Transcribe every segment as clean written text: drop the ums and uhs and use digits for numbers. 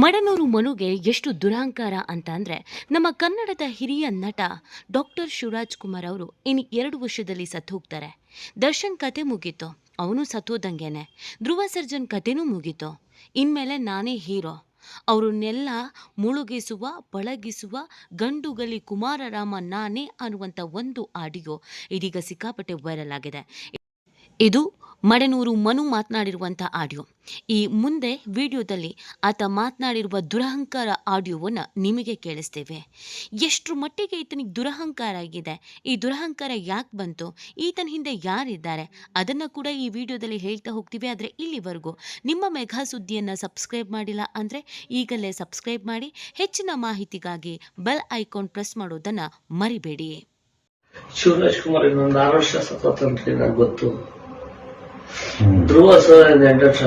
ಮಡನೂರು ಮನುಗೆ ಎಷ್ಟು ದುರಹಂಕಾರ ಅಂತ ಅಂದರೆ, ನಮ್ಮ ಕನ್ನಡದ ಹಿರಿಯ ನಟ ಡಾಕ್ಟರ್ ಶಿವರಾಜ್ ಕುಮಾರ್ ಅವರು ಇನ್ನು 2 ವರ್ಷದಲ್ಲಿ ಸತ್ತು ಹೋಗ್ತಾರೆ. ದರ್ಶನ್ ಕತೆ ಮುಗೀತು, ಅವನು ಸತ್ತೋದಂಗೆನೆ. ಧ್ರುವ ಸರ್ಜನ್ ಕತೆನೂ ಮುಗೀತು, ಇನ್ಮೇಲೆ ನಾನೇ ಹೀರೋ. ಅವ್ರನ್ನೆಲ್ಲ ಮುಳುಗಿಸುವ ಪಳಗಿಸುವ ಗಂಡುಗಲಿ ಕುಮಾರರಾಮ ನಾನೇ ಅನ್ನುವಂಥ ಒಂದು ಆಡಿಯೋ ಇದೀಗ ಸಿಕ್ಕಾಪಟ್ಟೆ ವೈರಲ್ ಆಗಿದೆ. ಇದು ಮಡನೂರು ಮನು ಮಾತನಾಡಿರುವಂಥ ಆಡಿಯೋ. ಈ ಮುಂದೆ ವಿಡಿಯೋದಲ್ಲಿ ಆತ ಮಾತನಾಡಿರುವ ದುರಹಂಕಾರ ಆಡಿಯೋವನ್ನು ನಿಮಗೆ ಕೇಳಿಸ್ತೇವೆ. ಎಷ್ಟರ ಮಟ್ಟಿಗೆ ಈತನಿಗೆ ದುರಹಂಕಾರ ಆಗಿದೆ, ಈ ದುರಹಂಕಾರ ಯಾಕೆ ಬಂತು, ಈತನ ಹಿಂದೆ ಯಾರಿದ್ದಾರೆ, ಅದನ್ನು ಕೂಡ ಈ ವಿಡಿಯೋದಲ್ಲಿ ಹೇಳ್ತಾ ಹೋಗ್ತೀವಿ. ಆದರೆ ಇಲ್ಲಿವರೆಗೂ ನಿಮ್ಮ ಮೆಘಾ ಸುದ್ದಿಯನ್ನು ಸಬ್ಸ್ಕ್ರೈಬ್ ಮಾಡಿಲ್ಲ ಅಂದರೆ ಈಗಲೇ ಸಬ್ಸ್ಕ್ರೈಬ್ ಮಾಡಿ. ಹೆಚ್ಚಿನ ಮಾಹಿತಿಗಾಗಿ ಬೆಲ್ ಐಕಾನ್ ಪ್ರೆಸ್ ಮಾಡೋದನ್ನು ಮರಿಬೇಡಿ. ಶಿವರಾಜ್ ಕುಮಾರ್ ಇನ್ನೊಂದು 6 ವರ್ಷ ಸತತಂತ್ರಿ ನನಗೆ ಗೊತ್ತು. ಧ್ರುವ ಸರ್ 8 ವರ್ಷ,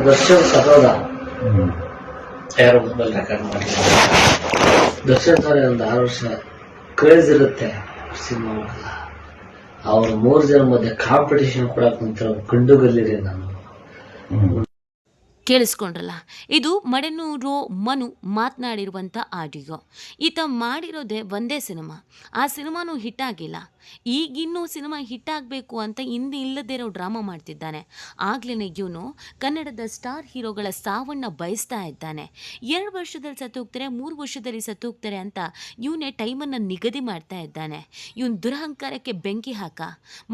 ದರ್ಶನ್ ಸತೋದ ಯಾರು ಮೊಬೈಲ್ ರೆಕಾರ್ಡ್ ಮಾಡಿಲ್ಲ. ದರ್ಶನ್ ಸರ್ ಒಂದು 6 ವರ್ಷ ಕ್ರೇಜ್ ಇರುತ್ತೆ ಸಿನಿಮಾ. ಅವ್ರ 3 ಜನ ಮಧ್ಯೆ ಕಾಂಪಿಟೇಷನ್ ಕೊಡಕ್ ನಿಂತ ಕಂಡುಗಲ್ಲಿರಿ ನಾನು. ಕೇಳಿಸ್ಕೊಂಡ್ರಲ್ಲ, ಇದು ಮಡನೂರು ಮನು ಮಾತನಾಡಿರುವಂಥ ಆಡಿಯೋ. ಈತ ಮಾಡಿರೋದೇ ಒಂದೇ ಸಿನಿಮಾ, ಆ ಸಿನಿಮಾನೂ ಹಿಟ್ಟಾಗಿಲ್ಲ. ಈಗಿನ್ನೂ ಸಿನಿಮಾ ಹಿಟ್ಟಾಗಬೇಕು ಅಂತ ಹಿಂದೆ ಇಲ್ಲದೇ ಇರೋ ಡ್ರಾಮಾ ಮಾಡ್ತಿದ್ದಾನೆ. ಆಗ್ಲೇ ಇವನು ಕನ್ನಡದ ಸ್ಟಾರ್ ಹೀರೋಗಳ ಸಾವನ್ನು ಬಯಸ್ತಾ ಇದ್ದಾನೆ. 2 ವರ್ಷದಲ್ಲಿ ಸತ್ತೋಗ್ತಾರೆ, 3 ವರ್ಷದಲ್ಲಿ ಸತ್ತೋಗ್ತಾರೆ ಅಂತ ಇವನೇ ಟೈಮನ್ನು ನಿಗದಿ ಮಾಡ್ತಾ ಇದ್ದಾನೆ. ಇವನು ದುರಹಂಕಾರಕ್ಕೆ ಬೆಂಕಿ ಹಾಕ.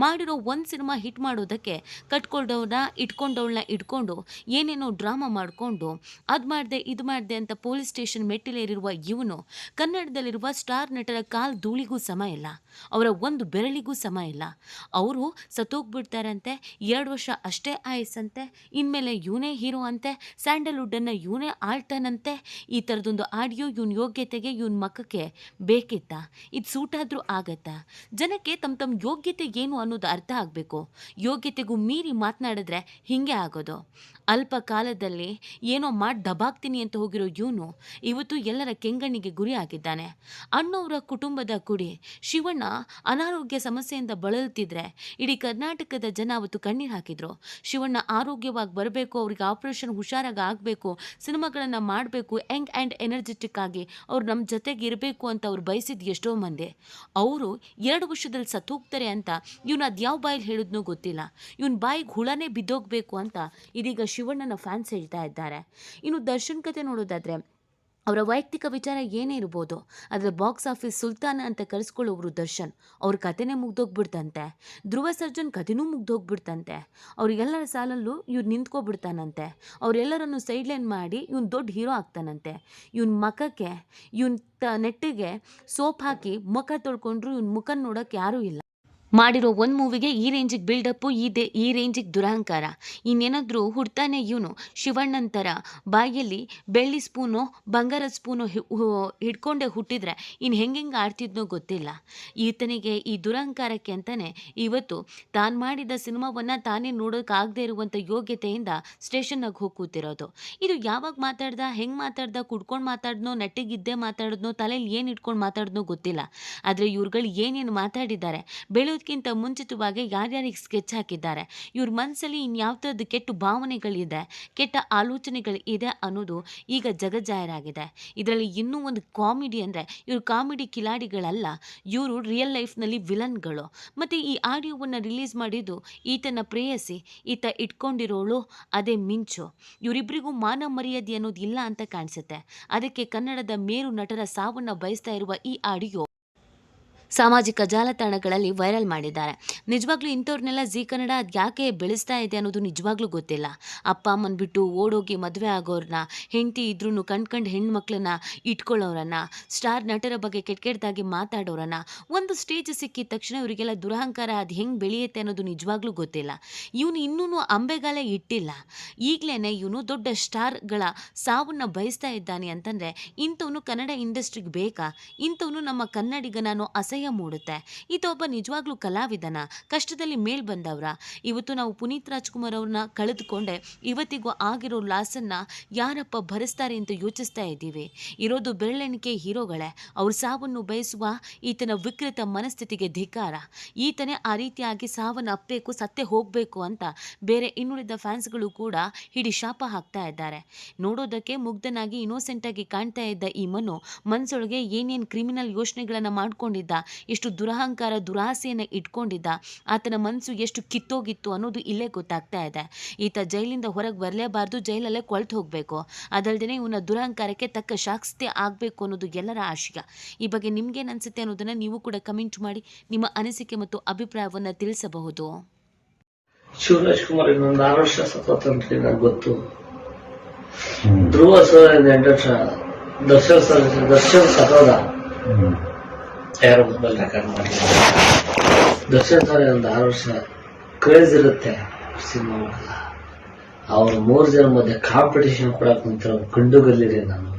ಮಾಡಿರೋ ಒಂದು ಸಿನಿಮಾ ಹಿಟ್ ಮಾಡೋದಕ್ಕೆ ಕಟ್ಕೊಂಡವ್ರನ್ನ ಇಟ್ಕೊಂಡು ಏನೇನೋ ಡ್ರಾಮಾ ಮಾಡಿಕೊಂಡು ಅದು ಮಾಡಿದೆ ಇದು ಮಾಡಿದೆ ಅಂತ ಪೊಲೀಸ್ ಸ್ಟೇಷನ್ ಮೆಟ್ಟಿಲೇರಿರುವ ಇವನು ಕನ್ನಡದಲ್ಲಿರುವ ಸ್ಟಾರ್ ನಟರ ಕಾಲ್ ಧೂಳಿಗೂ ಸಮ ಇಲ್ಲ, ಅವರ ಒಂದು ಬೆರಳಿಗೂ ಸಮ ಇಲ್ಲ. ಅವರು ಸತ್ತೋಗ್ಬಿಡ್ತಾರಂತೆ, 2 ವರ್ಷ ಅಷ್ಟೇ ಆಯಸ್ಸಂತೆ, ಇನ್ಮೇಲೆ ಇವನೇ ಹೀರೋ ಅಂತೆ, ಸ್ಯಾಂಡಲ್ವುಡ್ಡನ್ನು ಇವನೇ ಆಳ್ತಾನಂತೆ. ಈ ಥರದೊಂದು ಆಡಿಯೋ ಇವನ ಯೋಗ್ಯತೆಗೆ, ಇವನ ಮಕ್ಕಕ್ಕೆ ಬೇಕಿತ್ತ? ಇದು ಸೂಟಾದರೂ ಆಗತ್ತಾ? ಜನಕ್ಕೆ ತಮ್ಮ ಯೋಗ್ಯತೆ ಏನು ಅನ್ನೋದು ಅರ್ಥ ಆಗಬೇಕು. ಯೋಗ್ಯತೆಗೂ ಮೀರಿ ಮಾತನಾಡಿದ್ರೆ ಹೀಗೆ ಆಗೋದು. ಅಲ್ಪ ಕಾಲದಲ್ಲಿ ಏನೋ ಮಾಡಿ ದಬಾಕ್ತೀನಿ ಅಂತ ಹೋಗಿರೋ ಇವನು ಇವತ್ತು ಎಲ್ಲರ ಕೆಂಗಣ್ಣಿಗೆ ಗುರಿ ಆಗಿದ್ದಾನೆ. ಅಣ್ಣವರ ಕುಟುಂಬದ ಕುಡಿ ಶಿವಣ್ಣ ಅನಾರೋಗ್ಯ ಸಮಸ್ಯೆಯಿಂದ ಬಳಲುತ್ತಿದ್ರೆ ಇಡೀ ಕರ್ನಾಟಕದ ಜನ ಅವತ್ತು ಕಣ್ಣೀರು ಹಾಕಿದ್ರು. ಶಿವಣ್ಣ ಆರೋಗ್ಯವಾಗಿ ಬರಬೇಕು, ಅವ್ರಿಗೆ ಆಪರೇಷನ್ ಹುಷಾರಾಗಿ ಆಗಬೇಕು, ಸಿನಿಮಾಗಳನ್ನು ಮಾಡಬೇಕು, ಯಂಗ್ ಆ್ಯಂಡ್ ಎನರ್ಜೆಟಿಕ್ ಆಗಿ ಅವ್ರು ನಮ್ಮ ಜೊತೆಗೆ ಇರಬೇಕು ಅಂತ ಅವ್ರು ಬಯಸಿದ್ದು ಎಷ್ಟೋ ಮಂದಿ. ಅವರು 2 ವರ್ಷದಲ್ಲಿ ಸತ್ತೋಗ್ತಾರೆ ಅಂತ ಇವನು ಅದು ಯಾವ ಬಾಯಲ್ಲಿ ಹೇಳಿದ್ನೋ ಗೊತ್ತಿಲ್ಲ. ಇವನ ಬಾಯಿಗೆ ಹುಳನೇ ಬಿದ್ದೋಗ್ಬೇಕು ಅಂತ ಇದೀಗ ಶಿವಣ್ಣನ ಫ್ಯಾನ್ಸ್ ಹೇಳ್ತಾ ಇದ್ದಾರೆ. ಇನ್ನು ದರ್ಶನ್ ಕತೆ ನೋಡೋದಾದ್ರೆ, ಅವರ ವೈಯಕ್ತಿಕ ವಿಚಾರ ಏನೇ ಇರ್ಬೋದು, ಅದರ ಬಾಕ್ಸ್ ಆಫೀಸ್ ಸುಲ್ತಾನ ಅಂತ ಕರೆಸ್ಕೊಳ್ಳೋರು ದರ್ಶನ್, ಅವ್ರ ಕತೆನೇ ಮುಗ್ದೋಗ್ಬಿಡ್ತಂತೆ. ಧ್ರುವ ಸರ್ಜನ್ ಕತೆನೂ ಮುಗ್ದೋಗ್ಬಿಡ್ತಂತೆ. ಅವ್ರಿಗೆಲ್ಲರ ಸಾಲಲ್ಲೂ ಇವ್ರು ನಿಂತ್ಕೊಬಿಡ್ತಾನಂತೆ. ಅವರೆಲ್ಲರನ್ನು ಸೈಡ್ಲೈನ್ ಮಾಡಿ ಇವನು ದೊಡ್ಡ ಹೀರೋ ಆಗ್ತಾನಂತೆ. ಇವನ ಮಖಕ್ಕೆ ನೆಟ್ಟಿಗೆ ಸೋಪ್ ಹಾಕಿ ಮುಖ ತೊಳ್ಕೊಂಡ್ರು ಇವನ ಮುಖ ನೋಡೋಕೆ ಯಾರೂ ಇಲ್ಲ. ಮಾಡಿರೋ ಒಂದು ಮೂವಿಗೆ ಈ ರೇಂಜಿಗೆ ಬಿಲ್ಡಪ್ಪು, ಈ ರೇಂಜಿಗೆ ದುರಹಂಕಾರ. ಇನ್ನೇನಾದರೂ ಹುಡ್ತಾನೆ ಇವನು ಶಿವಣ್ಣಂತರ ಬಾಯಲ್ಲಿ ಬೆಳ್ಳಿ ಸ್ಪೂನೋ ಬಂಗಾರದ ಸ್ಪೂನೋ ಹಿಡ್ಕೊಂಡೆ ಹುಟ್ಟಿದ್ರೆ ಇನ್ನು ಹೆಂಗೆ ಆಡ್ತಿದ್ನೋ ಗೊತ್ತಿಲ್ಲ. ಈತನಿಗೆ ಈ ದುರಹಂಕಾರಕ್ಕೆ ಅಂತಲೇ ಇವತ್ತು ತಾನು ಮಾಡಿದ ಸಿನಿಮಾವನ್ನು ತಾನೇ ನೋಡೋಕ್ಕಾಗದೇ ಇರುವಂಥ ಯೋಗ್ಯತೆಯಿಂದ ಸ್ಟೇಷನ್ನಾಗಿ ಹೋಗಿ ಕೂತಿರೋದು. ಇದು ಯಾವಾಗ ಮಾತಾಡ್ದ, ಹೆಂಗೆ ಮಾತಾಡ್ದ, ಕುಡ್ಕೊಂಡು ಮಾತಾಡಿದ್ನೋ, ನೆಟ್ಟಿಗಿದ್ದೇ ಮಾತಾಡಿದ್ನೋ, ತಲೆಯಲ್ಲಿ ಏನು ಇಟ್ಕೊಂಡು ಮಾತಾಡಿದ್ನೋ ಗೊತ್ತಿಲ್ಲ. ಆದರೆ ಇವ್ರುಗಳು ಏನೇನು ಮಾತಾಡಿದ್ದಾರೆ, ಬೆಳೆಯೋದಕ್ಕಿಂತ ಮುಂಚಿತವಾಗಿ ಯಾರ್ಯಾರಿಗೆ ಸ್ಕೆಚ್ ಹಾಕಿದ್ದಾರೆ, ಇವ್ರ ಮನಸ್ಸಲ್ಲಿ ಇನ್ಯಾವ ಥರದ್ದು ಕೆಟ್ಟ ಭಾವನೆಗಳಿದೆ, ಕೆಟ್ಟ ಆಲೋಚನೆಗಳು ಇದೆ ಅನ್ನೋದು ಈಗ ಜಗಜ್ಜಾಹೀರಾಗಿದೆ. ಇದರಲ್ಲಿ ಇನ್ನೂ ಒಂದು ಕಾಮಿಡಿ ಅಂದರೆ, ಇವರು ಕಾಮಿಡಿ ಕಿಲಾಡಿಗಳಲ್ಲ, ಇವರು ರಿಯಲ್ ಲೈಫ್ನಲ್ಲಿ ವಿಲನ್ಗಳು. ಮತ್ತು ಈ ಆಡಿಯೋವನ್ನು ರಿಲೀಸ್ ಮಾಡಿದ್ದು ಈತನ ಪ್ರೇಯಸಿ, ಈತ ಇಟ್ಕೊಂಡಿರೋಳು ಅದೇ ಮಿಂಚು. ಇವರಿಬ್ಬರಿಗೂ ಮಾನ ಮರ್ಯಾದೆ ಅನ್ನೋದು ಇಲ್ಲ ಅಂತ ಕಾಣಿಸುತ್ತೆ. ಅದಕ್ಕೆ ಕನ್ನಡದ ಮೇರು ನಟರ ಸಾವನ್ನು ಬಯಸ್ತಾ ಇರುವ ಈ ಆಡಿಯೋ ಸಾಮಾಜಿಕ ಜಾಲತಾಣಗಳಲ್ಲಿ ವೈರಲ್ ಮಾಡಿದ್ದಾರೆ. ನಿಜವಾಗ್ಲೂ ಇಂಥವ್ರನ್ನೆಲ್ಲ ಜೀ ಕನ್ನಡ ಅದು ಯಾಕೆ ಬೆಳೆಸ್ತಾ ಇದೆ ಅನ್ನೋದು ನಿಜವಾಗ್ಲೂ ಗೊತ್ತಿಲ್ಲ. ಅಪ್ಪ ಅಮ್ಮನ ಬಿಟ್ಟು ಓಡೋಗಿ ಮದುವೆ ಆಗೋರನ್ನ, ಹೆಂಡತಿ ಇದ್ರೂ ಕಂಡ್ಕಂಡು ಹೆಣ್ಮಕ್ಳನ್ನ ಇಟ್ಕೊಳ್ಳೋರನ್ನ, ಸ್ಟಾರ್ ನಟರ ಬಗ್ಗೆ ಕೆಟ್ಟದಾಗಿ ಮಾತಾಡೋರನ್ನ, ಒಂದು ಸ್ಟೇಜ್ ಸಿಕ್ಕಿದ ತಕ್ಷಣ ಇವರಿಗೆಲ್ಲ ದುರಹಂಕಾರ ಅದು ಹೆಂಗೆ ಬೆಳೆಯುತ್ತೆ ಅನ್ನೋದು ನಿಜವಾಗ್ಲೂ ಗೊತ್ತಿಲ್ಲ. ಇವನು ಇನ್ನೂ ಅಂಬೆಗಾಲೇ ಇಟ್ಟಿಲ್ಲ. ಈಗಲೇ ಇವನು ದೊಡ್ಡ ಸ್ಟಾರ್ಗಳ ಸಾವನ್ನು ಬಯಸ್ತಾ ಇದ್ದಾನೆ ಅಂತಂದರೆ ಇಂಥವನು ಕನ್ನಡ ಇಂಡಸ್ಟ್ರಿಗೆ ಬೇಕಾ? ಇಂಥವನು ನಮ್ಮ ಕನ್ನಡಿಗನೋ ಅಸಹ್ಯ ಅಸಹ್ಯ ಮೂಡುತ್ತೆ. ಈತ ಒಬ್ಬ ನಿಜವಾಗ್ಲೂ ಕಲಾವಿದನ, ಕಷ್ಟದಲ್ಲಿ ಮೇಲ್ ಬಂದವ್ರ? ಇವತ್ತು ನಾವು ಪುನೀತ್ ರಾಜ್ಕುಮಾರ್ ಅವ್ರನ್ನ ಕಳೆದುಕೊಂಡೆ ಇವತ್ತಿಗೂ ಆಗಿರೋ ಲಾಸನ್ನ ಯಾರಪ್ಪ ಭರಿಸ್ತಾರೆ ಅಂತ ಯೋಚಿಸ್ತಾ ಇದ್ದೀವಿ. ಇರೋದು ಬೆರಳೆಣಿಕೆ ಹೀರೋಗಳೇ. ಅವ್ರ ಸಾವನ್ನು ಬಯಸುವ ಈತನ ವಿಕೃತ ಮನಸ್ಥಿತಿಗೆ ಧಿಕ್ಕಾರ. ಈತನೇ ಆ ರೀತಿಯಾಗಿ ಸಾವನ್ನು ಅಪ್ಪಬೇಕು, ಸತ್ತೇ ಹೋಗ್ಬೇಕು ಅಂತ ಬೇರೆ ಇನ್ನುಳಿದ ಫ್ಯಾನ್ಸ್ಗಳು ಕೂಡ ಹಿಡಿ ಶಾಪ ಹಾಕ್ತಾ ಇದ್ದಾರೆ. ನೋಡೋದಕ್ಕೆ ಮುಗ್ಧನಾಗಿ ಇನ್ನೋಸೆಂಟ್ ಆಗಿ ಕಾಣ್ತಾ ಇದ್ದ ಈ ಮನು ಮನ್ಸೊಳಗೆ ಏನೇನ್ ಕ್ರಿಮಿನಲ್ ಯೋಚನೆಗಳನ್ನ ಮಾಡ್ಕೊಂಡಿದ್ದ, ಎಷ್ಟು ದುರಹಂಕಾರ ದುರಾಸೆಯನ್ನ ಇಟ್ಕೊಂಡಿದ್ದ, ಆತನ ಮನಸ್ಸು ಎಷ್ಟು ಕಿತ್ತೋಗಿತ್ತು ಅನ್ನೋದು ಇಲ್ಲೇ ಗೊತ್ತಾಗ್ತಾ ಇದೆ. ಈತ ಜೈಲಿಂದ ಹೊರಗೆ ಬರಲೇಬಾರ್ದು, ಜೈಲಲ್ಲೇ ಕೊಳ್ತು ಹೋಗ್ಬೇಕು. ಅದಲ್ದೇ ಇವನ ದುರಹಂಕಾರಕ್ಕೆ ತಕ್ಕ ಶಾಸ್ತಿ ಆಗ್ಬೇಕು ಅನ್ನೋದು ಎಲ್ಲರ ಆಶಯ. ಈ ಬಗ್ಗೆ ನಿಮ್ಗೇನ್ ಅನ್ಸುತ್ತೆ ಅನ್ನೋದನ್ನ ನೀವು ಕೂಡ ಕಮೆಂಟ್ ಮಾಡಿ ನಿಮ್ಮ ಅನಿಸಿಕೆ ಮತ್ತು ಅಭಿಪ್ರಾಯವನ್ನ ತಿಳಿಸಬಹುದು. ಶಿವರಾಜ್ಕುಮಾರ್ ಇನ್ನೊಂದು 6 ವರ್ಷ ಸತತಂತ್ರಿ ನನಗೆ ಗೊತ್ತು. ಧ್ರುವ ಸರ್ 8 ವರ್ಷ, ದರ್ಶನ್ ಸತೋದ ಯಾರು ಮೊಬೈಲ್ ರೆಕಾರ್ಡ್ ಮಾಡಿಲ್ಲ. ದರ್ಶನ್ ಸರ್ ಒಂದು 6 ವರ್ಷ ಕ್ರೇಜ್ ಇರುತ್ತೆ ಸಿನಿಮಾ ಮಾಡಲ್ಲ. ಅವ್ರ 3 ಜನ ಮಧ್ಯೆ ಕಾಂಪಿಟೇಷನ್ ಕೊಡಕ್ ನಿಂತಿರೋ ಗಂಡುಗಲ್ಲಿರಿ ನಾನು.